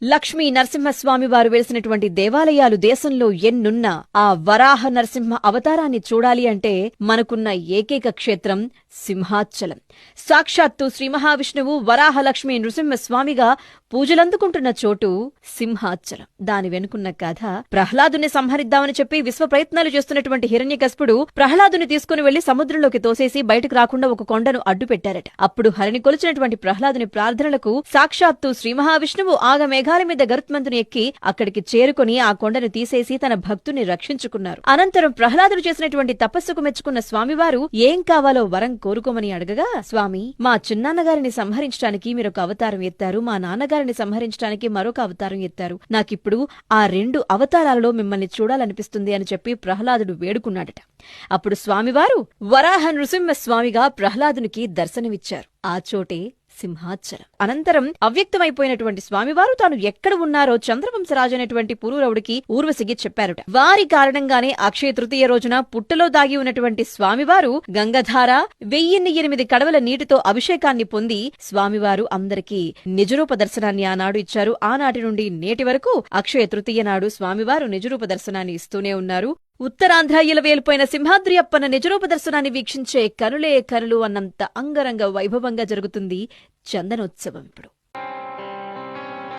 లక్ష్మీ నరసింహస్వామి వారు వెలిసినటువంటి దేవాలయాలు దేశంలో ఎన్నున్నా ఆ వరాహ నరసింహ అవతారాన్ని చూడాలి అంటే మనకున్న ఏకైక క్షేత్రం సింహాచలం. సాక్షాత్తు శ్రీ మహావిష్ణువు వరాహలక్ష్మీ నృసింహస్వామిగా పూజలందుకుంటున్న చోటు సింహాచలం. దాని వెనుకున్న కథ, ప్రహ్లాదుని సంహరిద్దామని చెప్పి విశ్వ ప్రయత్నాలు చేస్తున్నటువంటి హిరణ్యకశిపుడు ప్రహ్లాదుని తీసుకుని వెళ్లి సముద్రంలోకి తోసేసి బయటకు రాకుండా ఒక కొండను అడ్డు పెట్టారట. అప్పుడు హరిని కొలిచినటువంటి ప్రహ్లాదుని ప్రార్థనలకు సాక్షాత్తు శ్రీ మహావిష్ణువు ఆగమేఘాల మీద గరుత్మంతుని ఎక్కి అక్కడికి చేరుకుని ఆ కొండను తీసేసి తన భక్తుని రక్షించుకున్నారు. అనంతరం ప్రహ్లాదుడు చేసినటువంటి తపస్సుకు మెచ్చుకున్న స్వామివారు ఏం కావాలో వరం కోరుకోమని అడగగా, స్వామి, మా చిన్నాన్నగారిని సంహరించడానికి మీరొక అవతారం ఎత్తారు, మా నాన్నగారిని సంహరించడానికి మరొక అవతారం ఎత్తారు, నాకిప్పుడు ఆ 2 అవతారాలలో మిమ్మల్ని చూడాలనిపిస్తుంది అని చెప్పి ప్రహ్లాదుడు వేడుకున్నాడట. అప్పుడు స్వామివారు వరాహ నృసింహస్వామిగా ప్రహ్లాదునికి దర్శనమిచ్చారు. ఆ చోటే సింహాచలం. అనంతరం అవ్యక్తమైపోయినటువంటి స్వామివారు తాను ఎక్కడ ఉన్నారో చంద్రవంశరాజైనటువంటి పురూరవుడికి ఊర్వశికి చెప్పారుట. వారి కారణంగానే అక్షయ తృతీయ రోజున పుట్టలో దాగి ఉన్నటువంటి స్వామివారు గంగధార 1008 కడవల నీటితో అభిషేకాన్ని పొంది స్వామివారు అందరికీ నిజరూప దర్శనాన్ని ఆనాడు ఇచ్చారు. ఆనాటి నుండి నేటి వరకు అక్షయ తృతీయ నాడు స్వామివారు నిజరూప దర్శనాన్ని ఇస్తూనే ఉన్నారు. ఉత్తరాంధ్ర ఇలవేల్పోయిన సింహాద్రి అప్పన్న నిజరూప దర్శనాన్ని వీక్షించే కనులే కనులు అన్నంత అంగరంగ వైభవంగా జరుగుతుంది చందనోత్సవం. ఇప్పుడు